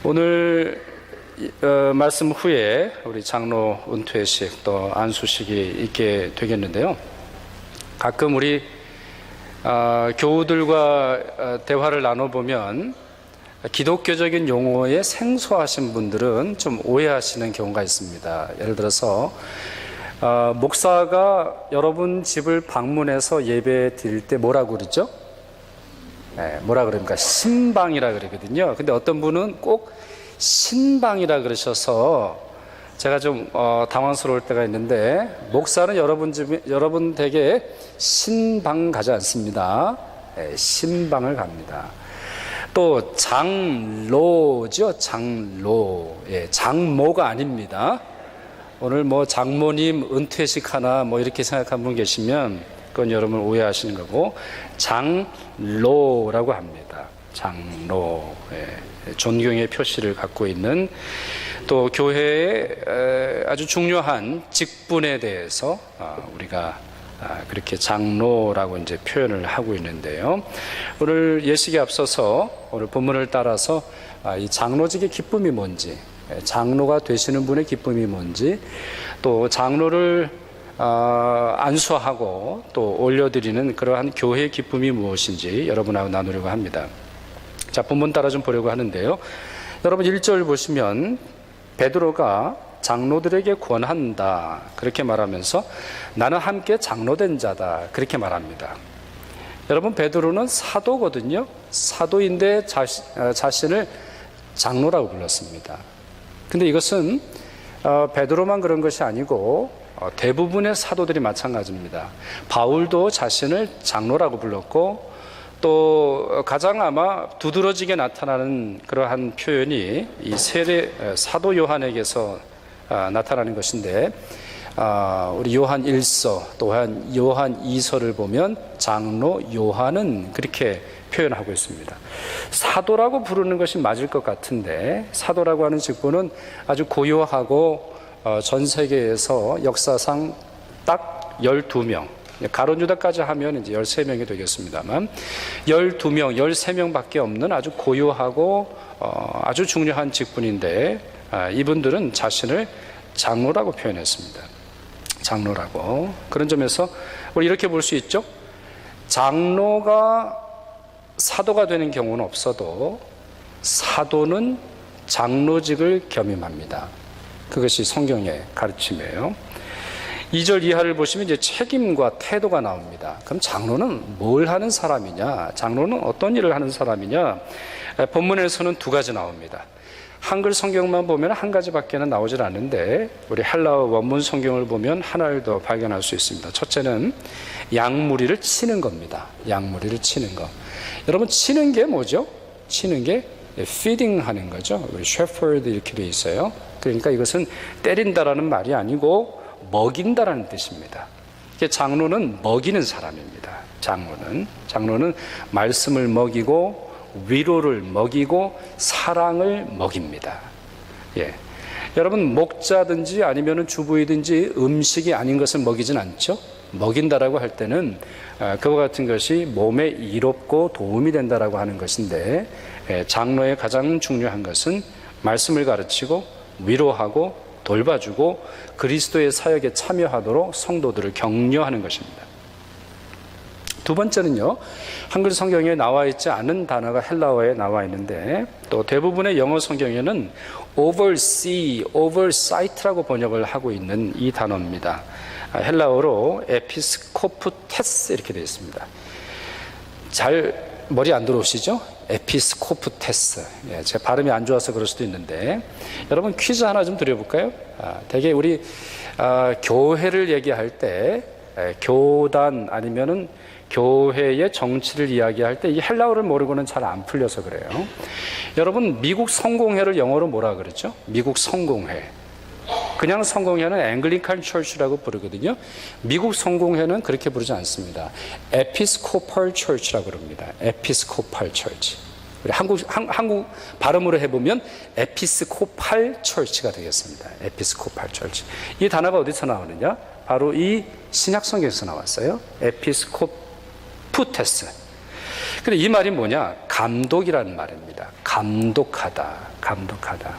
오늘 말씀 후에 우리 장로 은퇴식 또 안수식이 있게 되겠는데요. 가끔 우리 교우들과 대화를 나눠보면 기독교적인 용어에 생소하신 분들은 좀 오해하시는 경우가 있습니다. 예를 들어서 목사가 여러분 집을 방문해서 예배 드릴 때 뭐라고 그러죠? 뭐라 그럽니까? 신방이라 그러거든요. 근데 어떤 분은 꼭 신방이라 그러셔서 제가 좀 당황스러울 때가 있는데, 목사는 여러분 댁에 신방 가지 않습니다. 신방을 갑니다. 또 장로죠. 장로. 장모가 아닙니다. 오늘 뭐 장모님 은퇴식 하나 뭐 이렇게 생각한 분 계시면 그건 여러분 오해하시는 거고, 장로라고 합니다. 장로. 존경의 표시를 갖고 있는, 또 교회의 아주 중요한 직분에 대해서 우리가 그렇게 장로라고 이제 표현을 하고 있는데요. 오늘 예식에 앞서서 오늘 본문을 따라서 이 장로직의 기쁨이 뭔지, 장로가 되시는 분의 기쁨이 뭔지, 또 장로를 안수하고 또 올려드리는 그러한 교회의 기쁨이 무엇인지 여러분하고 나누려고 합니다. 자, 본문 따라 좀 보려고 하는데요. 여러분 1절 보시면 베드로가 장로들에게 권한다 그렇게 말하면서 나는 함께 장로된 자다 그렇게 말합니다. 여러분 베드로는 사도거든요. 사도인데 자신을 장로라고 불렀습니다. 근데 이것은 베드로만 그런 것이 아니고 대부분의 사도들이 마찬가지입니다. 바울도 자신을 장로라고 불렀고, 또 가장 아마 두드러지게 나타나는 그러한 표현이 이 세례 사도 요한에게서 나타나는 것인데, 우리 요한 1서 또한 요한 2서를 보면 장로 요한은 그렇게 표현하고 있습니다. 사도라고 부르는 것이 맞을 것 같은데, 사도라고 하는 직분은 아주 고요하고 전 세계에서 역사상 딱 12명, 가룟 유다까지 하면 이제 13명이 되겠습니다만 12명, 13명밖에 없는 아주 고요하고 아주 중요한 직분인데, 이분들은 자신을 장로라고 표현했습니다. 장로라고. 그런 점에서 우리 이렇게 볼 수 있죠. 장로가 사도가 되는 경우는 없어도 사도는 장로직을 겸임합니다. 그것이 성경의 가르침이에요. 2절 이하를 보시면 이제 책임과 태도가 나옵니다. 그럼 장로는 뭘 하는 사람이냐? 장로는 어떤 일을 하는 사람이냐? 본문에서는 두 가지 나옵니다. 한글 성경만 보면 한 가지밖에는 나오질 않는데, 우리 헬라어 원문 성경을 보면 하나를 더 발견할 수 있습니다. 첫째는 양무리를 치는 겁니다. 양무리를 치는 것. 여러분 치는 게 뭐죠? 치는 게 feeding 하는 거죠. 우리 shepherd 이렇게 되어 있어요. 그러니까 이것은 때린다라는 말이 아니고 먹인다라는 뜻입니다. 장로는 먹이는 사람입니다. 장로는 말씀을 먹이고 위로를 먹이고 사랑을 먹입니다. 여러분 목자든지 아니면 주부이든지 음식이 아닌 것을 먹이진 않죠. 먹인다라고 할 때는 그와 같은 것이 몸에 이롭고 도움이 된다라고 하는 것인데, 장로의 가장 중요한 것은 말씀을 가르치고 위로하고 돌봐주고 그리스도의 사역에 참여하도록 성도들을 격려하는 것입니다. 두 번째는요, 한글 성경에 나와 있지 않은 단어가 헬라어에 나와 있는데, 또 대부분의 영어 성경에는 oversee, oversight라고 번역을 하고 있는 이 단어입니다. 헬라어로 에피스코프테스 이렇게 되어 있습니다. 잘 머리 안 들어오시죠? 에피스코프테스. 제 발음이 안 좋아서 그럴 수도 있는데, 여러분 퀴즈 하나 좀 드려볼까요? 되게 우리 교회를 얘기할 때, 교단 아니면은 교회의 정치를 이야기할 때 이 헬라어를 모르고는 잘 안 풀려서 그래요. 여러분 미국 성공회를 영어로 뭐라 그러죠? 미국 성공회. 그냥 성공회는 앵글리칸 처치라고 부르거든요. 미국 성공회는 그렇게 부르지 않습니다. 에피스코팔 처치라고 그럽니다. 에피스코팔 처치. 우리 한국 발음으로 해보면 에피스코팔 처치가 되겠습니다. 에피스코팔 처치. 이 단어가 어디서 나오느냐? 바로 이 신약 성경에서 나왔어요. 에피스코프테스. 근데 이 말이 뭐냐? 감독이라는 말입니다. 감독하다, 감독하다.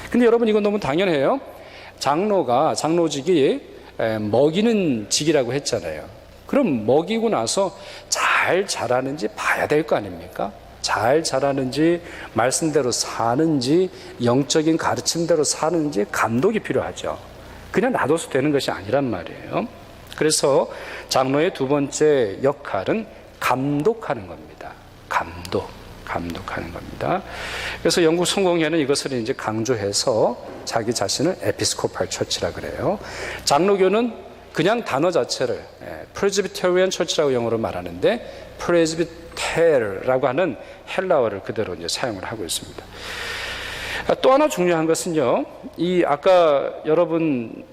근데 여러분 이건 너무 당연해요. 장로직이 먹이는 직이라고 했잖아요. 그럼 먹이고 나서 잘 자라는지 봐야 될 거 아닙니까? 잘 자라는지, 말씀대로 사는지, 영적인 가르침대로 사는지 감독이 필요하죠. 그냥 놔둬서 되는 것이 아니란 말이에요. 그래서 장로의 두 번째 역할은 감독하는 겁니다. 감독하는 겁니다. 그래서 영국 성공회는 이것을 이제 강조해서 자기 자신을 에피스코팔 처치라 그래요. 장로교는 그냥 단어 자체를 프레스비테리안 처치라고 영어로 말하는데 프레스비테르라고 하는 헬라어를 그대로 이제 사용을 하고 있습니다. 또 하나 중요한 것은요, 이 아까 여러분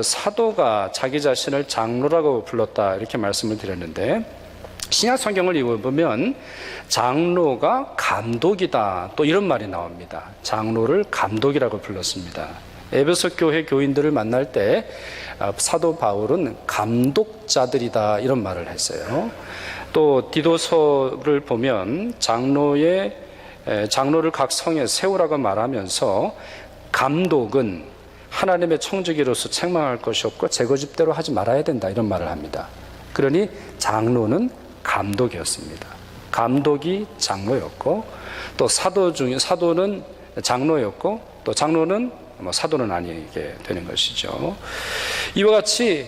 사도가 자기 자신을 장로라고 불렀다 이렇게 말씀을 드렸는데, 신약 성경을 읽어보면 장로가 감독이다 또 이런 말이 나옵니다. 장로를 감독이라고 불렀습니다. 에베소 교회 교인들을 만날 때 사도 바울은 감독자들이다 이런 말을 했어요. 또 디도서를 보면 장로를 각 성에 세우라고 말하면서 감독은 하나님의 청지기로서 책망할 것이 없고 제 고집대로 하지 말아야 된다 이런 말을 합니다. 그러니 장로는 감독이었습니다. 감독이 장로였고, 또 사도는 장로였고, 또 장로는 사도는 아니게 되는 것이죠. 이와 같이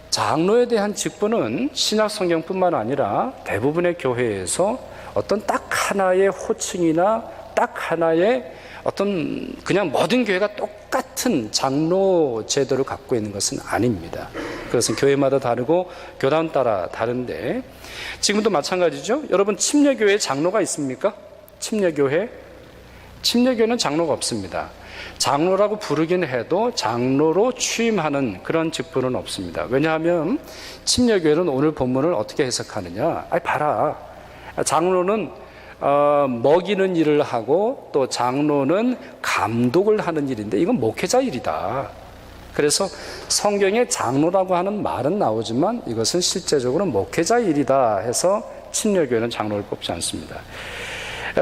장로에 대한 직분은 신약 성경뿐만 아니라 대부분의 교회에서 어떤 딱 하나의 호칭이나 딱 하나의 어떤 그냥 모든 교회가 똑같은 장로 제도를 갖고 있는 것은 아닙니다. 그것은 교회마다 다르고 교단 따라 다른데, 지금도 마찬가지죠. 여러분 침례교회에 장로가 있습니까? 침례교회는 장로가 없습니다. 장로라고 부르긴 해도 장로로 취임하는 그런 직분은 없습니다. 왜냐하면 침례교회는 오늘 본문을 어떻게 해석하느냐, 봐라, 장로는 먹이는 일을 하고 또 장로는 감독을 하는 일인데 이건 목회자 일이다. 그래서 성경에 장로라고 하는 말은 나오지만 이것은 실제적으로 목회자 일이다 해서 침례교회는 장로를 뽑지 않습니다.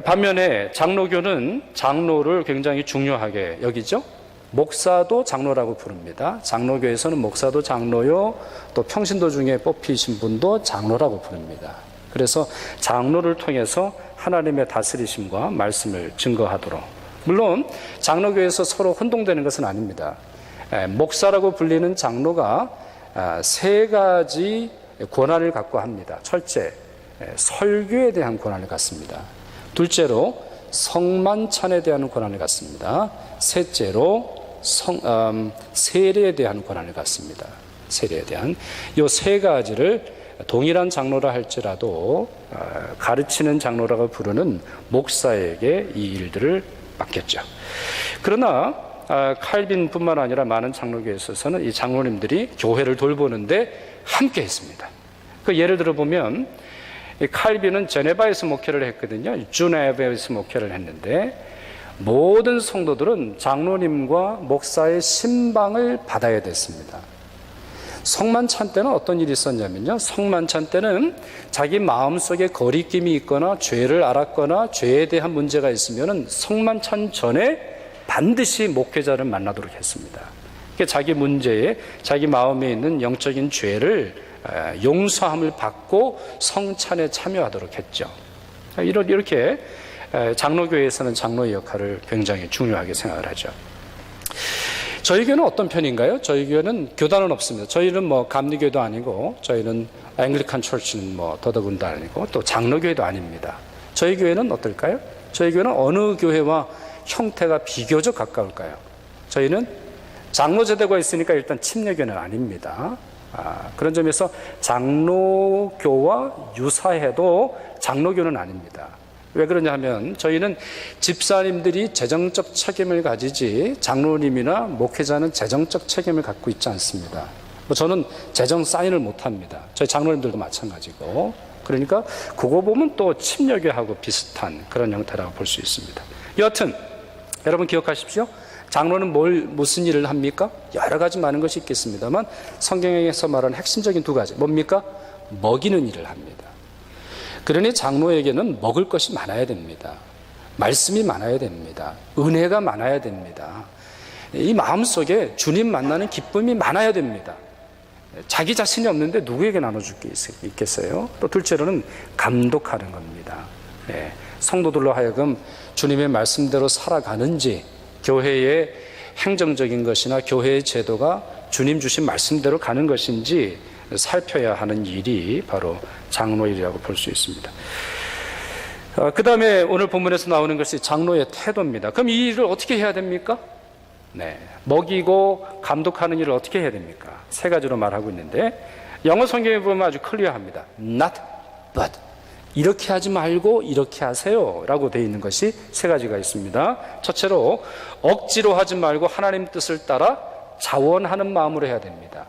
반면에 장로교는 장로를 굉장히 중요하게 여기죠. 목사도 장로라고 부릅니다. 장로교에서는 목사도 장로요, 또 평신도 중에 뽑히신 분도 장로라고 부릅니다. 그래서 장로를 통해서 하나님의 다스리심과 말씀을 증거하도록, 물론 장로교에서 서로 혼동되는 것은 아닙니다. 목사라고 불리는 장로가 세 가지 권한을 갖고 합니다. 첫째, 설교에 대한 권한을 갖습니다. 둘째로 성만찬에 대한 권한을 갖습니다. 셋째로 세례에 대한 권한을 갖습니다. 세례에 대한 이 세 가지를 동일한 장로라 할지라도 가르치는 장로라고 부르는 목사에게 이 일들을 맡겼죠. 그러나 칼빈뿐만 아니라 많은 장로교에 있어서는 이 장로님들이 교회를 돌보는데 함께 했습니다. 그 예를 들어 보면 칼빈은 제네바에서 목회를 했거든요. 주네바에서 목회를 했는데 모든 성도들은 장로님과 목사의 신방을 받아야 됐습니다. 성만찬 때는 어떤 일이 있었냐면요, 성만찬 때는 자기 마음속에 거리낌이 있거나 죄를 알았거나 죄에 대한 문제가 있으면 성만찬 전에 반드시 목회자를 만나도록 했습니다. 자기 문제에, 자기 마음에 있는 영적인 죄를 용서함을 받고 성찬에 참여하도록 했죠. 이렇게 장로교회에서는 장로의 역할을 굉장히 중요하게 생각을 하죠. 저희 교회는 어떤 편인가요? 저희 교회는 교단은 없습니다. 저희는 감리교회도 아니고, 저희는 앵글리칸 철치는 더더군다 아니고, 또 장로교회도 아닙니다. 저희 교회는 어떨까요? 저희 교회는 어느 교회와 형태가 비교적 가까울까요? 저희는 장로제도가 있으니까 일단 침례교회는 아닙니다. 그런 점에서 장로교와 유사해도 장로교는 아닙니다. 왜 그러냐 하면 저희는 집사님들이 재정적 책임을 가지지 장로님이나 목회자는 재정적 책임을 갖고 있지 않습니다. 저는 재정 사인을 못합니다. 저희 장로님들도 마찬가지고. 그러니까 그거 보면 또 침례교하고 비슷한 그런 형태라고 볼 수 있습니다. 여하튼 여러분 기억하십시오. 장로는 무슨 일을 합니까? 여러 가지 많은 것이 있겠습니다만 성경에서 말하는 핵심적인 두 가지 뭡니까? 먹이는 일을 합니다. 그러니 장로에게는 먹을 것이 많아야 됩니다. 말씀이 많아야 됩니다. 은혜가 많아야 됩니다. 이 마음속에 주님 만나는 기쁨이 많아야 됩니다. 자기 자신이 없는데 누구에게 나눠줄 게 있겠어요? 또 둘째로는 감독하는 겁니다. 성도들로 하여금 주님의 말씀대로 살아가는지, 교회의 행정적인 것이나 교회의 제도가 주님 주신 말씀대로 가는 것인지 살펴야 하는 일이 바로 장로일이라고 볼 수 있습니다. 그 다음에 오늘 본문에서 나오는 것이 장로의 태도입니다. 그럼 이 일을 어떻게 해야 됩니까? 먹이고 감독하는 일을 어떻게 해야 됩니까? 세 가지로 말하고 있는데, 영어 성경에 보면 아주 클리어합니다. Not but. 이렇게 하지 말고 이렇게 하세요 라고 되어 있는 것이 세 가지가 있습니다. 첫째로, 억지로 하지 말고 하나님 뜻을 따라 자원하는 마음으로 해야 됩니다.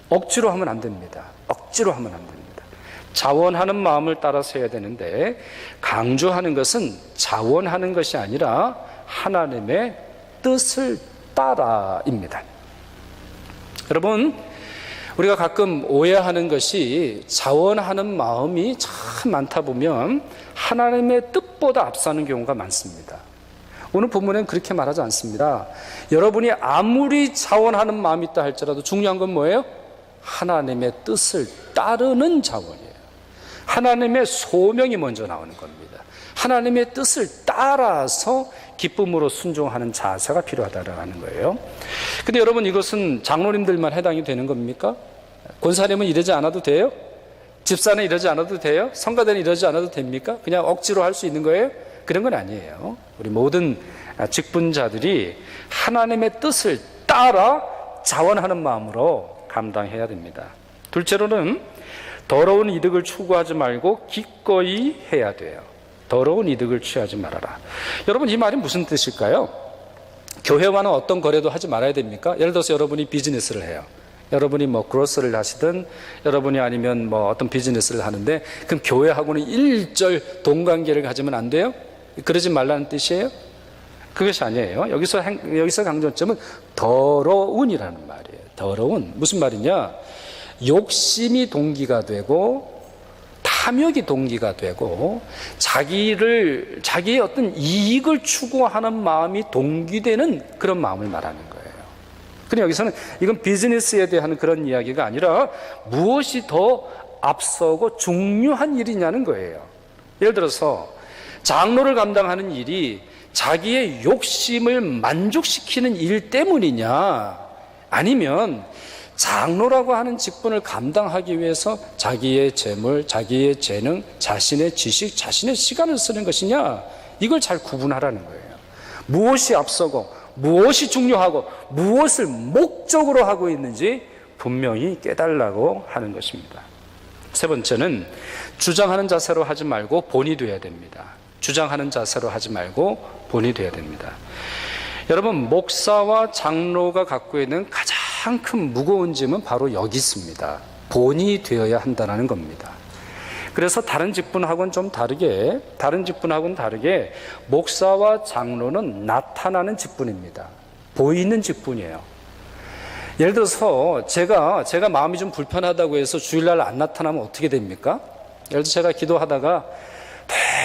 억지로 하면 안 됩니다. 억지로 하면 안 됩니다. 자원하는 마음을 따라서 해야 되는데, 강조하는 것은 자원하는 것이 아니라 하나님의 뜻을 따라입니다. 여러분, 우리가 가끔 오해하는 것이 자원하는 마음이 참 많다 보면 하나님의 뜻보다 앞서는 경우가 많습니다. 오늘 본문엔 그렇게 말하지 않습니다. 여러분이 아무리 자원하는 마음이 있다 할지라도 중요한 건 뭐예요? 하나님의 뜻을 따르는 자원이에요. 하나님의 소명이 먼저 나오는 겁니다. 하나님의 뜻을 따라서 기쁨으로 순종하는 자세가 필요하다라는 거예요. 근데 여러분, 이것은 장로님들만 해당이 되는 겁니까? 권사님은 이러지 않아도 돼요? 집사는 이러지 않아도 돼요? 성가대는 이러지 않아도 됩니까? 그냥 억지로 할 수 있는 거예요? 그런 건 아니에요. 우리 모든 직분자들이 하나님의 뜻을 따라 자원하는 마음으로 감당해야 됩니다. 둘째로는 더러운 이득을 추구하지 말고 기꺼이 해야 돼요. 더러운 이득을 취하지 말아라. 여러분, 이 말이 무슨 뜻일까요? 교회와는 어떤 거래도 하지 말아야 됩니까? 예를 들어서 여러분이 비즈니스를 해요. 여러분이 뭐 그로스를 하시든 여러분이 아니면 뭐 어떤 비즈니스를 하는데, 그럼 교회하고는 일절 동관계를 가지면 안 돼요? 그러지 말라는 뜻이에요? 그것이 아니에요. 여기서 강조점은 더러운이라는 말이에요. 더러운. 무슨 말이냐? 욕심이 동기가 되고 탐욕이 동기가 되고 자기의 어떤 이익을 추구하는 마음이 동기되는 그런 마음을 말하는 거예요. 근데 여기서는 이건 비즈니스에 대한 그런 이야기가 아니라 무엇이 더 앞서고 중요한 일이냐는 거예요. 예를 들어서 장로를 감당하는 일이 자기의 욕심을 만족시키는 일 때문이냐, 아니면 장로라고 하는 직분을 감당하기 위해서 자기의 재물, 자기의 재능, 자신의 지식, 자신의 시간을 쓰는 것이냐, 이걸 잘 구분하라는 거예요. 무엇이 앞서고 무엇이 중요하고 무엇을 목적으로 하고 있는지 분명히 깨달으라고 하는 것입니다. 세 번째는 주장하는 자세로 하지 말고 본이 되어야 됩니다. 주장하는 자세로 하지 말고 본이 되어야 됩니다. 여러분, 목사와 장로가 갖고 있는 가장 큰 무거운 짐은 바로 여기 있습니다. 본이 되어야 한다는 겁니다. 그래서 다른 직분하고는 다르게 목사와 장로는 나타나는 직분입니다. 보이는 직분이에요. 예를 들어서 제가 마음이 좀 불편하다고 해서 주일날 안 나타나면 어떻게 됩니까? 예를 들어서 제가 기도하다가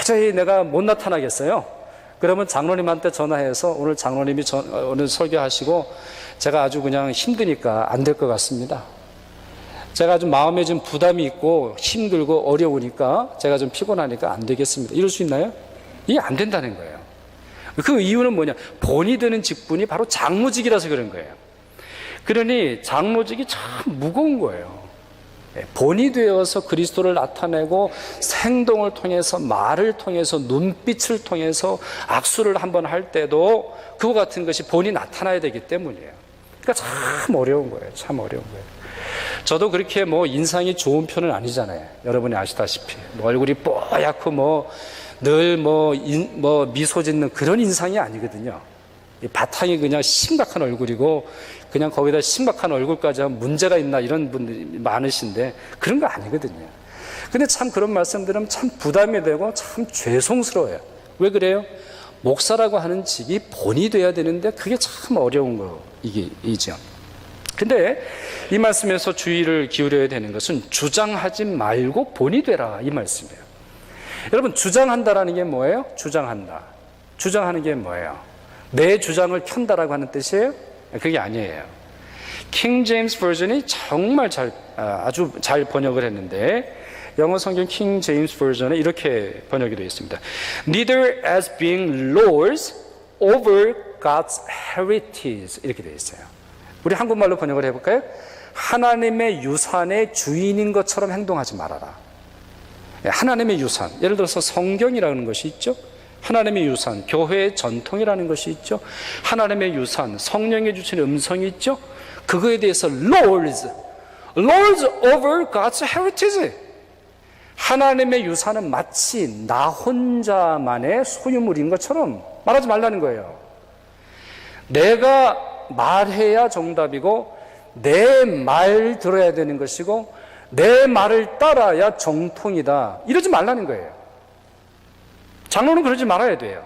도저히 내가 못 나타나겠어요. 그러면 장로님한테 전화해서 오늘 장로님이 오늘 설교하시고 제가 아주 그냥 힘드니까 안 될 것 같습니다. 제가 좀 마음에 좀 부담이 있고 힘들고 어려우니까 제가 좀 피곤하니까 안 되겠습니다. 이럴 수 있나요? 이게 안 된다는 거예요. 그 이유는 뭐냐? 본이 되는 직분이 바로 장로직이라서 그런 거예요. 그러니 장로직이 참 무거운 거예요. 본이 되어서 그리스도를 나타내고 행동을 통해서, 말을 통해서, 눈빛을 통해서 악수를 한번 할 때도 그와 같은 것이 본이 나타나야 되기 때문이에요. 그러니까 참 어려운 거예요. 참 어려운 거예요. 저도 그렇게 뭐 인상이 좋은 편은 아니잖아요. 여러분이 아시다시피 얼굴이 뽀얗고 늘 미소 짓는 그런 인상이 아니거든요. 이 바탕이 그냥 심각한 얼굴이고, 그냥 거기다 심각한 얼굴까지 하면 문제가 있나 이런 분들이 많으신데 그런 거 아니거든요. 근데 참 그런 말씀 들으면 참 부담이 되고 참 죄송스러워요. 왜 그래요? 목사라고 하는 직이 본이 돼야 되는데 그게 참 어려운 거이죠. 근데 이 말씀에서 주의를 기울여야 되는 것은 주장하지 말고 본이 되라, 이 말씀이에요. 여러분, 주장한다라는 게 뭐예요? 주장한다. 주장하는 게 뭐예요? 내 주장을 켠다라고 하는 뜻이에요? 그게 아니에요. 킹 제임스 버전이 정말 아주 잘 번역을 했는데, 영어 성경 킹 제임스 버전에 이렇게 번역이 되어 있습니다. Neither as being lords over God's heritage, 이렇게 되어 있어요. 우리 한국말로 번역을 해볼까요? 하나님의 유산의 주인인 것처럼 행동하지 말아라. 하나님의 유산, 예를 들어서 성경이라는 것이 있죠. 하나님의 유산, 교회의 전통이라는 것이 있죠. 하나님의 유산, 성령이 주신 음성이 있죠. 그거에 대해서 Lords over God's heritage. 하나님의 유산은 마치 나 혼자만의 소유물인 것처럼 말하지 말라는 거예요. 내가 말해야 정답이고, 내 말 들어야 되는 것이고, 내 말을 따라야 정통이다. 이러지 말라는 거예요. 장로는 그러지 말아야 돼요.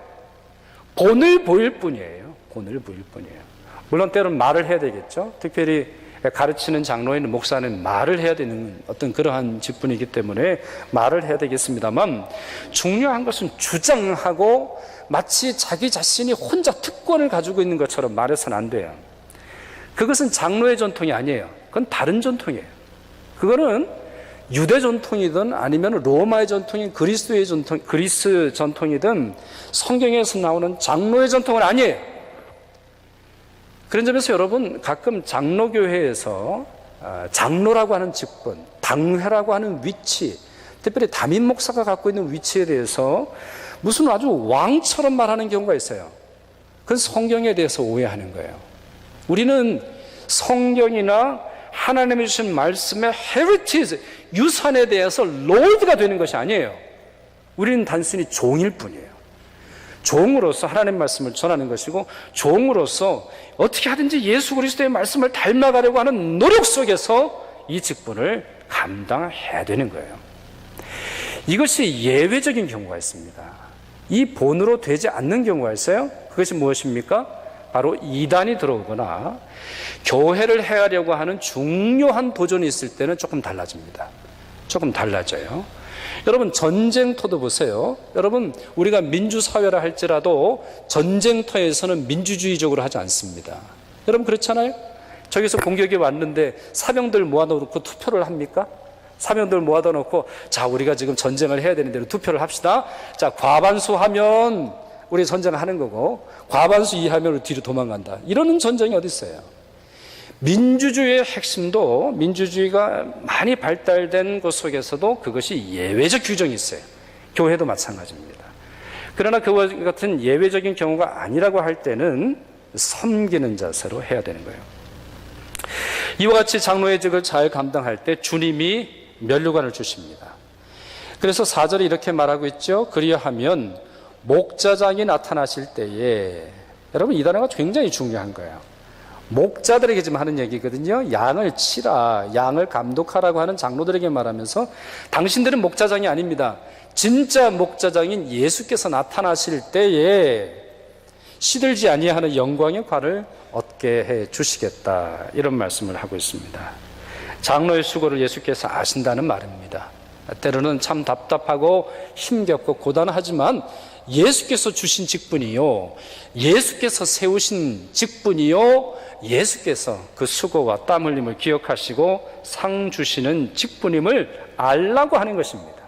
본을 보일 뿐이에요. 본을 보일 뿐이에요. 물론 때로는 말을 해야 되겠죠. 특별히 가르치는 장로인 목사는 말을 해야 되는 어떤 그러한 직분이기 때문에 말을 해야 되겠습니다만, 중요한 것은 주장하고 마치 자기 자신이 혼자 특권을 가지고 있는 것처럼 말해서는 안 돼요. 그것은 장로의 전통이 아니에요. 그건 다른 전통이에요. 그거는 유대 전통이든 아니면 로마의 전통인 그리스 전통이든 성경에서 나오는 장로의 전통은 아니에요. 그런 점에서 여러분, 가끔 장로교회에서 장로라고 하는 직분, 당회라고 하는 위치, 특별히 담임 목사가 갖고 있는 위치에 대해서 무슨 아주 왕처럼 말하는 경우가 있어요. 그건 성경에 대해서 오해하는 거예요. 우리는 성경이나 하나님이 주신 말씀의 헤리티지, 유산에 대해서 롤드가 되는 것이 아니에요. 우리는 단순히 종일 뿐이에요. 종으로서 하나님 말씀을 전하는 것이고, 종으로서 어떻게 하든지 예수 그리스도의 말씀을 닮아가려고 하는 노력 속에서 이 직분을 감당해야 되는 거예요. 이것이 예외적인 경우가 있습니다. 이 본으로 되지 않는 경우가 있어요. 그것이 무엇입니까? 바로 이단이 들어오거나 교회를 해하려고 하는 중요한 도전이 있을 때는 조금 달라집니다. 조금 달라져요. 여러분, 전쟁터도 보세요. 여러분, 우리가 민주사회라 할지라도 전쟁터에서는 민주주의적으로 하지 않습니다. 여러분, 그렇잖아요? 저기서 공격이 왔는데 사병들 모아놓고 투표를 합니까? 사병들 모아다 놓고, 자, 우리가 지금 전쟁을 해야 되는 대로 투표를 합시다. 자, 과반수 하면 우리 전쟁을 하는 거고, 과반수 이하면 우리 뒤로 도망간다. 이러는 전쟁이 어디 있어요? 민주주의의 핵심도, 민주주의가 많이 발달된 곳 속에서도 그것이 예외적 규정이 있어요. 교회도 마찬가지입니다. 그러나 그와 같은 예외적인 경우가 아니라고 할 때는 섬기는 자세로 해야 되는 거예요. 이와 같이 장로의 직을 잘 감당할 때 주님이 면류관을 주십니다. 그래서 4절에 이렇게 말하고 있죠. 그리하면 목자장이 나타나실 때에, 여러분, 이 단어가 굉장히 중요한 거예요. 목자들에게 지금 하는 얘기거든요. 양을 치라, 양을 감독하라고 하는 장로들에게 말하면서, 당신들은 목자장이 아닙니다. 진짜 목자장인 예수께서 나타나실 때에 시들지 아니하는 영광의 관을 얻게 해 주시겠다, 이런 말씀을 하고 있습니다. 장로의 수고를 예수께서 아신다는 말입니다. 때로는 참 답답하고 힘겹고 고단하지만 예수께서 주신 직분이요, 예수께서 세우신 직분이요, 예수께서 그 수고와 땀 흘림을 기억하시고 상 주시는 직분임을 알라고 하는 것입니다.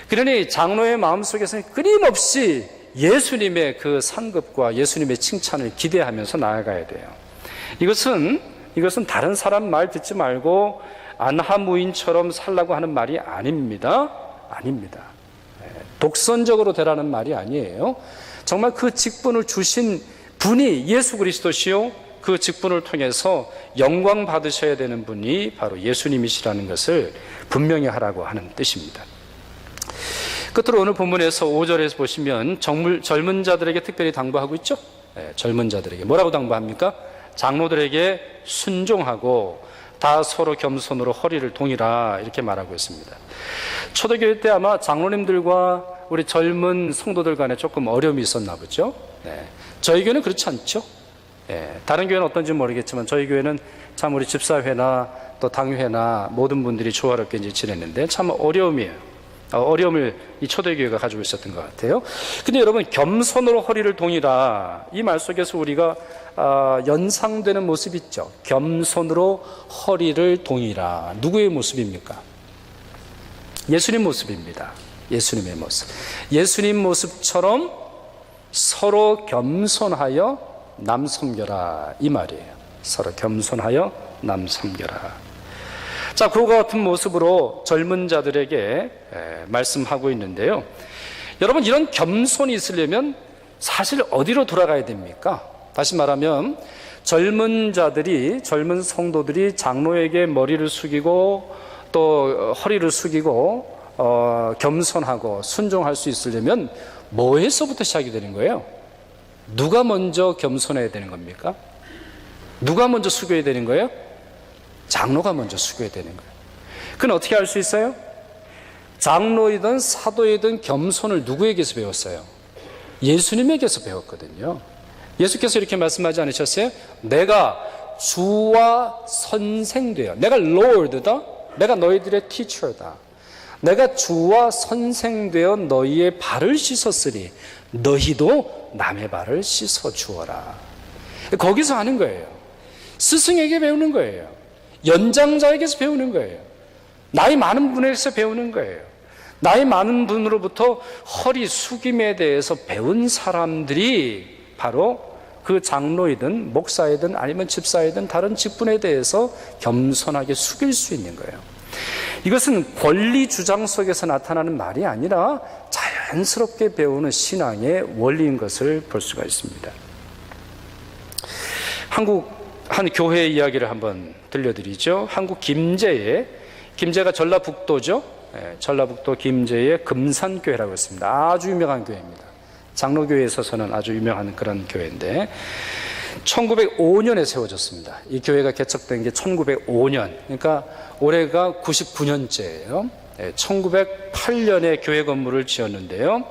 그러니 장로의 마음속에서는 끊임없이 예수님의 그 상급과 예수님의 칭찬을 기대하면서 나아가야 돼요. 이것은 다른 사람 말 듣지 말고 안하무인처럼 살라고 하는 말이 아닙니다. 독선적으로 되라는 말이 아니에요. 정말 그 직분을 주신 분이 예수 그리스도시요, 그 직분을 통해서 영광 받으셔야 되는 분이 바로 예수님이시라는 것을 분명히 하라고 하는 뜻입니다. 끝으로 오늘 본문에서 5절에서 보시면 젊은 자들에게 특별히 당부하고 있죠. 젊은 자들에게 뭐라고 당부합니까? 장로들에게 순종하고 다 서로 겸손으로 허리를 동이라, 이렇게 말하고 있습니다. 초대교회 때 아마 장로님들과 우리 젊은 성도들 간에 조금 어려움이 있었나 보죠. 저희 교회는 그렇지 않죠. 다른 교회는 어떤지 모르겠지만 저희 교회는 참 우리 집사회나 또 당회나 모든 분들이 조화롭게 이제 지냈는데 참 어려움이에요. 어려움을 이 초대교회가 가지고 있었던 것 같아요. 근데 여러분, 겸손으로 허리를 동이라, 이 말 속에서 우리가 연상되는 모습이 있죠. 겸손으로 허리를 동이라. 누구의 모습입니까? 예수님 모습입니다. 예수님의 모습. 예수님 모습처럼 서로 겸손하여 남 섬겨라, 이 말이에요. 서로 겸손하여 남 섬겨라. 자, 그와 같은 모습으로 젊은 자들에게 말씀하고 있는데요. 여러분, 이런 겸손이 있으려면 사실 어디로 돌아가야 됩니까? 다시 말하면 젊은 자들이, 젊은 성도들이 장로에게 머리를 숙이고 또 허리를 숙이고 겸손하고 순종할 수 있으려면 뭐에서부터 시작이 되는 거예요? 누가 먼저 겸손해야 되는 겁니까? 누가 먼저 숙여야 되는 거예요? 장로가 먼저 숙여야 되는 거예요. 그건 어떻게 알 수 있어요? 장로이든 사도이든 겸손을 누구에게서 배웠어요? 예수님에게서 배웠거든요. 예수께서 이렇게 말씀하지 않으셨어요? 내가 주와 선생되어, 내가 Lord다, 내가 너희들의 teacher다, 내가 주와 선생되어 너희의 발을 씻었으니 너희도 남의 발을 씻어 주어라. 거기서 하는 거예요. 스승에게 배우는 거예요. 연장자에게서 배우는 거예요. 나이 많은 분에게서 배우는 거예요. 나이 많은 분으로부터 허리 숙임에 대해서 배운 사람들이 바로 그 장로이든 목사이든 아니면 집사이든 다른 직분에 대해서 겸손하게 숙일 수 있는 거예요. 이것은 권리 주장 속에서 나타나는 말이 아니라 자연스럽게 배우는 신앙의 원리인 것을 볼 수가 있습니다. 한국 한 교회 이야기를 한번 들려드리죠. 한국 김제가 전라북도죠. 전라북도 김제의 금산교회라고 있습니다. 아주 유명한 교회입니다. 장로교회에 있어서는 아주 유명한 그런 교회인데 1905년에 세워졌습니다. 이 교회가 개척된 게 1905년, 그러니까 올해가 99년째예요. 1908년에 교회 건물을 지었는데요.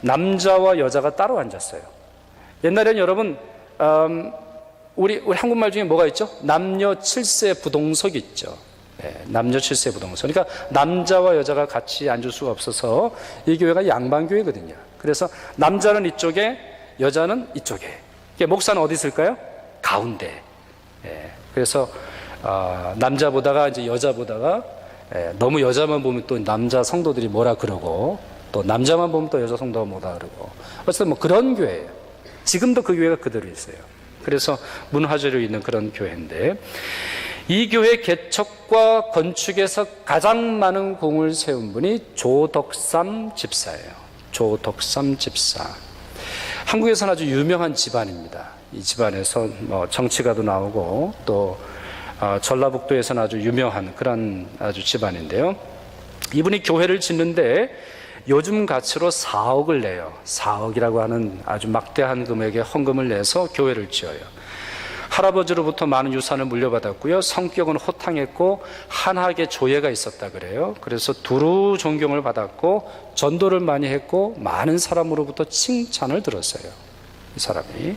남자와 여자가 따로 앉았어요. 옛날에는 여러분 우리 한국말 중에 뭐가 있죠? 남녀 7세 부동석이 있죠. 남녀 7세 부동석. 그러니까 남자와 여자가 같이 앉을 수가 없어서 이 교회가 양반교회거든요. 그래서 남자는 이쪽에, 여자는 이쪽에. 목사는 어디 있을까요? 가운데. 그래서 남자 보다가 이제 여자 보다가 너무 여자만 보면 또 남자 성도들이 뭐라 그러고, 또 남자만 보면 또 여자 성도가 뭐라 그러고, 어쨌든 뭐 그런 교회예요. 지금도 그 교회가 그대로 있어요. 그래서 문화재로 있는 그런 교회인데, 이 교회 개척과 건축에서 가장 많은 공을 세운 분이 조덕삼 집사예요. 조덕삼 집사. 한국에서는 아주 유명한 집안입니다. 이 집안에서 뭐 정치가도 나오고 또 전라북도에서는 아주 유명한 그런 아주 집안인데요. 이분이 교회를 짓는데 요즘 가치로 4억을 내요. 4억이라고 하는 아주 막대한 금액의 헌금을 내서 교회를 지어요. 할아버지로부터 많은 유산을 물려받았고요. 성격은 호탕했고 한학의 조예가 있었다 그래요. 그래서 두루 존경을 받았고 전도를 많이 했고 많은 사람으로부터 칭찬을 들었어요. 이 사람이.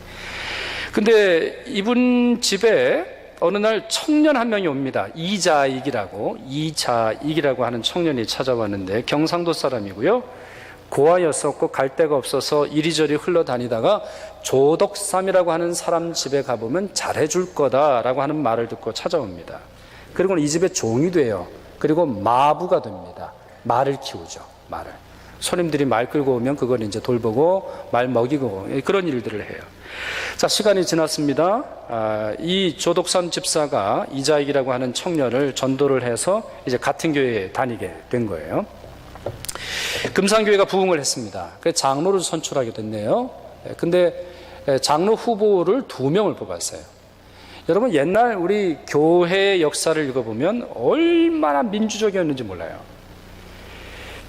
근데 이분 집에 어느 날 청년 한 명이 옵니다. 이자익이라고 하는 청년이 찾아왔는데 경상도 사람이고요. 고아였었고 갈 데가 없어서 이리저리 흘러다니다가 조덕삼이라고 하는 사람 집에 가보면 잘해줄 거다라고 하는 말을 듣고 찾아옵니다. 그리고는 이 집에 종이 돼요. 그리고 마부가 됩니다. 말을 키우죠. 말을. 손님들이 말 끌고 오면 그걸 이제 돌보고 말 먹이고 그런 일들을 해요. 자, 시간이 지났습니다. 이 조덕삼 집사가 이자익이라고 하는 청년을 전도를 해서 이제 같은 교회에 다니게 된 거예요. 금산교회가 부흥을 했습니다. 그래서 장로를 선출하게 됐네요. 근데 장로 후보를 2명을 뽑았어요. 여러분, 옛날 우리 교회 역사를 읽어보면 얼마나 민주적이었는지 몰라요.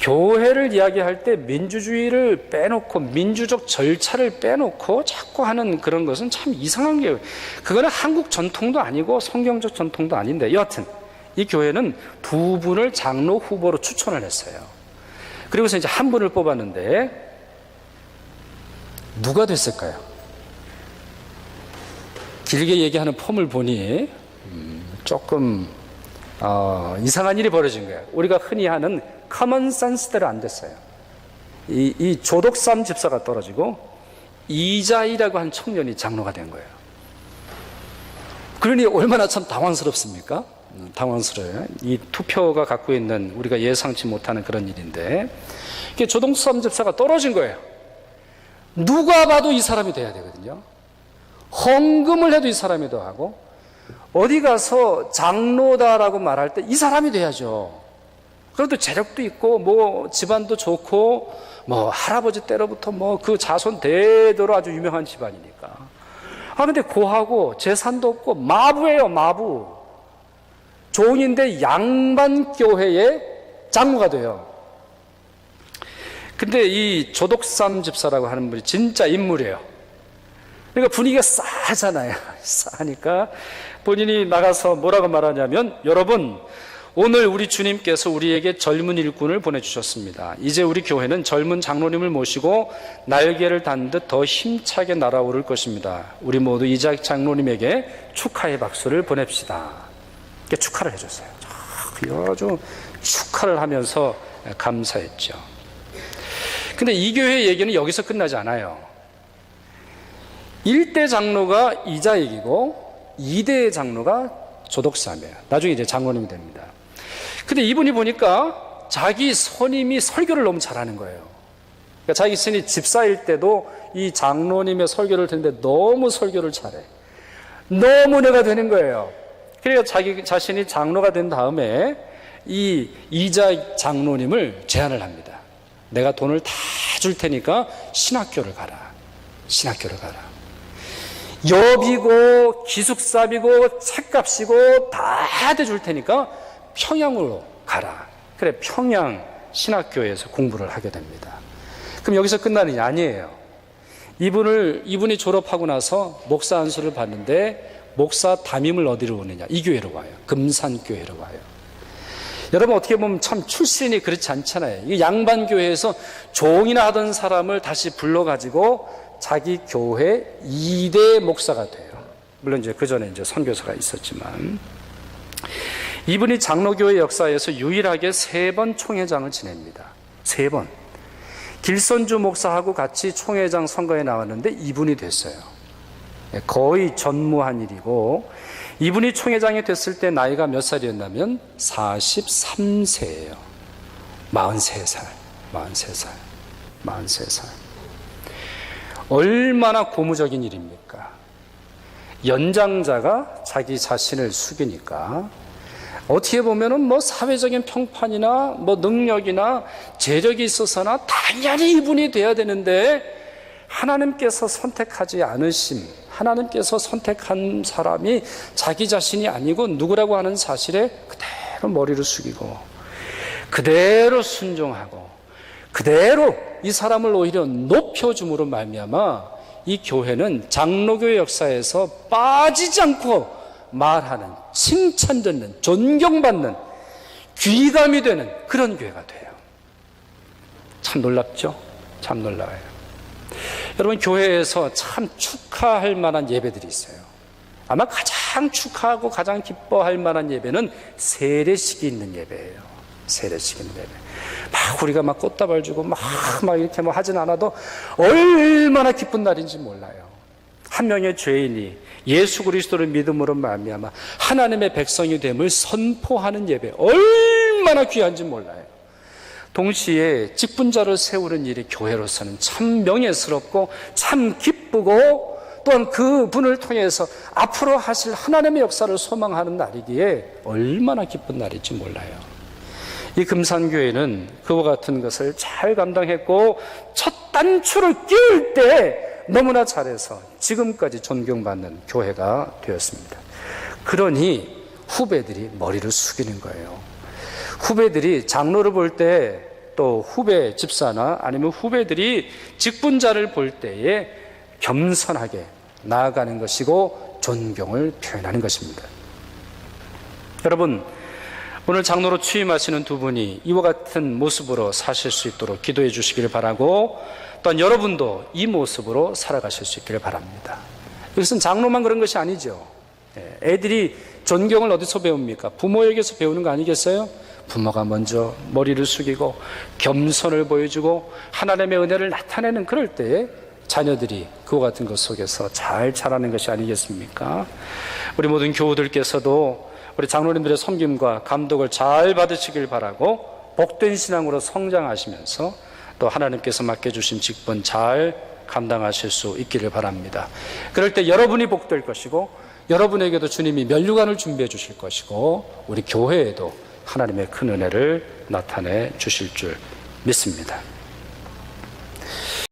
교회를 이야기할 때 민주주의를 빼놓고 민주적 절차를 빼놓고 자꾸 하는 그런 것은 참 이상한 게, 그거는 한국 전통도 아니고 성경적 전통도 아닌데, 여하튼 이 교회는 2분을 장로 후보로 추천을 했어요. 그리고서 이제 한 분을 뽑았는데 누가 됐을까요? 길게 얘기하는 폼을 보니 조금 이상한 일이 벌어진 거예요. 우리가 흔히 하는 커먼 센스대로 안 됐어요. 이 조덕삼 집사가 떨어지고 이자희라고 한 청년이 장로가 된 거예요. 그러니 얼마나 참 당황스럽습니까? 당황스러워요. 이 투표가 갖고 있는 우리가 예상치 못하는 그런 일인데, 이게 조덕삼 집사가 떨어진 거예요. 누가 봐도 이 사람이 돼야 되거든요. 헌금을 해도 이 사람이 더 하고, 어디 가서 장로다라고 말할 때 이 사람이 돼야죠. 그래도 재력도 있고 뭐 집안도 좋고 뭐 할아버지 때로부터 뭐 그 자손 대대로 아주 유명한 집안이니까. 근데 고하고 재산도 없고 마부예요, 마부. 종인데 양반교회의 장로가 돼요. 근데 이 조덕삼 집사라고 하는 분이 진짜 인물이에요. 그러니까 분위기가 싸하잖아요. 싸하니까 본인이 나가서 뭐라고 말하냐면, 여러분, 오늘 우리 주님께서 우리에게 젊은 일꾼을 보내주셨습니다. 이제 우리 교회는 젊은 장로님을 모시고 날개를 단 듯 더 힘차게 날아오를 것입니다. 우리 모두 이자 장로님에게 축하의 박수를 보냅시다. 이렇게 축하를 해줬어요. 아주 축하를 하면서 감사했죠. 근데 이 교회의 얘기는 여기서 끝나지 않아요. 1대 장로가 이자익이고 2대 장로가 조덕삼이에요. 나중에 이제 장로님이 됩니다. 근데 이분이 보니까 자기 선임이 설교를 너무 잘하는 거예요. 그러니까 자기 스님이 집사일 때도 이 장로님의 설교를 듣는데 너무 설교를 잘해. 너무 은혜가 되는 거예요. 그래서 자기 자신이 장로가 된 다음에 이 이자 장로님을 제안을 합니다. 내가 돈을 다 줄 테니까 신학교를 가라. 신학교를 가라. 여비고 기숙사비고 책값이고 다 대줄 테니까 평양으로 가라. 그래, 평양 신학교에서 공부를 하게 됩니다. 그럼 여기서 끝나느냐? 아니에요. 이분이 졸업하고 나서 목사 안수를 받는데 목사 담임을 어디로 오느냐? 이 교회로 와요. 금산교회로 와요. 여러분, 어떻게 보면 참 출신이 그렇지 않잖아요. 이 양반교회에서 종이나 하던 사람을 다시 불러가지고 자기 교회 2대 목사가 돼요. 물론 이제 그 전에 이제 선교사가 있었지만, 이분이 장로교회 역사에서 유일하게 3번 총회장을 지냅니다. 3번. 길선주 목사하고 같이 총회장 선거에 나왔는데 이분이 됐어요. 거의 전무한 일이고, 이분이 총회장이 됐을 때 나이가 몇 살이었냐면 43세예요. 43살. 얼마나 고무적인 일입니까? 연장자가 자기 자신을 숙이니까 어떻게 보면은 뭐 사회적인 평판이나 뭐 능력이나 재력이 있어서나 당연히 이분이 돼야 되는데, 하나님께서 선택하지 않으심, 하나님께서 선택한 사람이 자기 자신이 아니고 누구라고 하는 사실에 그대로 머리를 숙이고 그대로 순종하고 그대로 이 사람을 오히려 높여줌으로 말미암아 이 교회는 장로교회 역사에서 빠지지 않고 말하는, 칭찬받는, 존경받는, 귀감이 되는 그런 교회가 돼요. 참 놀랍죠? 참 놀라워요. 여러분, 교회에서 참 축하할 만한 예배들이 있어요. 아마 가장 축하하고 가장 기뻐할 만한 예배는 세례식이 있는 예배예요. 세례식 있는 예배. 막 우리가 막 꽃다발 주고 막 이렇게 뭐 하진 않아도 얼마나 기쁜 날인지 몰라요. 한 명의 죄인이 예수 그리스도를 믿음으로 말미암아 하나님의 백성이 됨을 선포하는 예배, 얼마나 귀한지 몰라요. 동시에 직분자를 세우는 일이 교회로서는 참 명예스럽고 참 기쁘고, 또한 그 분을 통해서 앞으로 하실 하나님의 역사를 소망하는 날이기에 얼마나 기쁜 날일지 몰라요. 이 금산교회는 그와 같은 것을 잘 감당했고, 첫 단추를 끼울 때 너무나 잘해서 지금까지 존경받는 교회가 되었습니다. 그러니 후배들이 머리를 숙이는 거예요. 후배들이 장로를 볼 때, 또 후배 집사나 아니면 후배들이 직분자를 볼 때에 겸손하게 나아가는 것이고 존경을 표현하는 것입니다. 여러분, 오늘 장로로 취임하시는 두 분이 이와 같은 모습으로 사실 수 있도록 기도해 주시기를 바라고, 또한 여러분도 이 모습으로 살아가실 수 있기를 바랍니다. 이것은 장로만 그런 것이 아니죠. 애들이 존경을 어디서 배웁니까? 부모에게서 배우는 거 아니겠어요? 부모가 먼저 머리를 숙이고 겸손을 보여주고 하나님의 은혜를 나타내는 그럴 때에 자녀들이 그와 같은 것 속에서 잘 자라는 것이 아니겠습니까? 우리 모든 교우들께서도 우리 장로님들의 섬김과 감독을 잘 받으시길 바라고 복된 신앙으로 성장하시면서 또 하나님께서 맡겨주신 직분 잘 감당하실 수 있기를 바랍니다. 그럴 때 여러분이 복될 것이고 여러분에게도 주님이 면류관을 준비해 주실 것이고 우리 교회에도 하나님의 큰 은혜를 나타내 주실 줄 믿습니다.